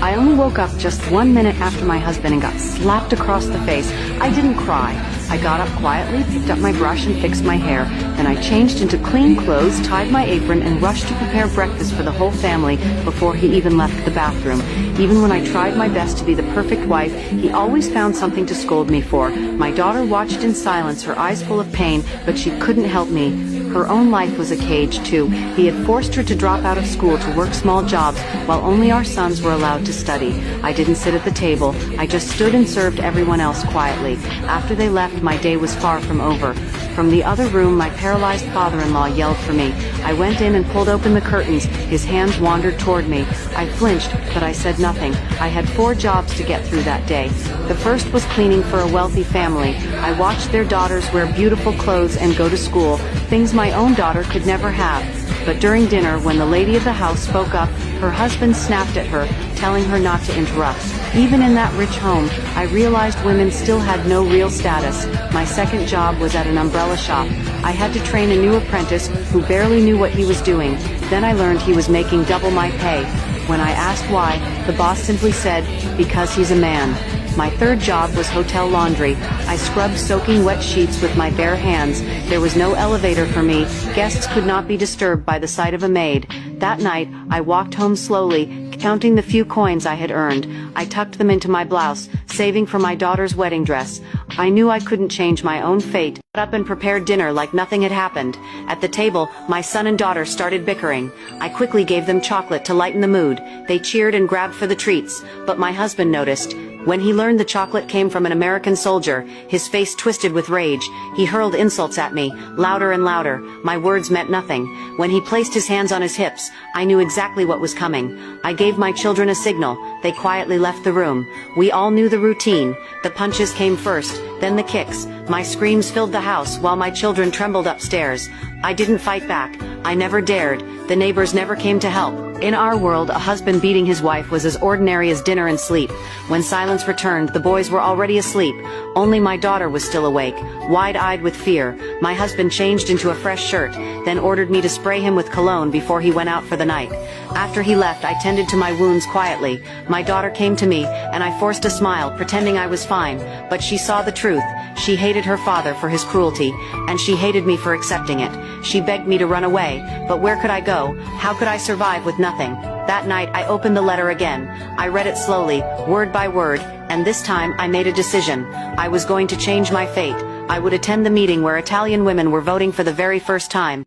I only woke up just 1 minute after my husband and got slapped across the face. I didn't cry. I got up quietly, picked up my brush and fixed my hair. Then I changed into clean clothes, tied my apron, and rushed to prepare breakfast for the whole family before he even left the bathroom. Even when I tried my best to be the perfect wife, he always found something to scold me for. My daughter watched in silence, her eyes full of pain, but she couldn't help me. Her own life was a cage, too. He had forced her to drop out of school to work small jobs, while only our sons were allowed to study. I didn't sit at the table. I just stood and served everyone else quietly. After they left, my day was far from over. From the other room, my paralyzed father-in-law yelled for me. I went in and pulled open the curtains. His hands wandered toward me. I flinched, but I said nothing. I had 4 jobs to get through that day. The first was cleaning for a wealthy family. I watched their daughters wear beautiful clothes and go to school, things my own daughter could never have. But during dinner, when the lady of the house spoke up, her husband snapped at her, telling her not to interrupt. Even in that rich home, I realized women still had no real status. My second job was at an umbrella shop. I had to train a new apprentice who barely knew what he was doing. Then I learned he was making double my pay. When I asked why, the boss simply said, "Because he's a man." My third job was hotel laundry. I scrubbed soaking wet sheets with my bare hands. There was no elevator for me. Guests could not be disturbed by the sight of a maid. That night, I walked home slowly, counting the few coins I had earned. I tucked them into my blouse, saving for my daughter's wedding dress. I knew I couldn't change my own fate. Got up and prepared dinner like nothing had happened. At the table, my son and daughter started bickering. I quickly gave them chocolate to lighten the mood. They cheered and grabbed for the treats, but my husband noticed. When he learned the chocolate came from an American soldier, his face twisted with rage. He hurled insults at me, louder and louder. My words meant nothing. When he placed his hands on his hips, I knew exactly what was coming. I gave my children a signal. They quietly left the room. We all knew the routine. The punches came first, then the kicks. My screams filled the house while my children trembled upstairs. I didn't fight back. I never dared. The neighbors never came to help. In our world, a husband beating his wife was as ordinary as dinner and sleep. When silence returned, the boys were already asleep. Only my daughter was still awake, wide-eyed with fear. My husband changed into a fresh shirt, then ordered me to spray him with cologne before he went out for the night. After he left, I tended to my wounds quietly. My daughter came to me, and I forced a smile, pretending I was fine. But she saw the truth. She hated her father for his cruelty, and she hated me for accepting it. She begged me to run away, but where could I go? How could I survive with nothing? That night, I opened the letter again. I read it slowly, word by word, and this time I made a decision. I was going to change my fate. I would attend the meeting where Italian women were voting for the very first time.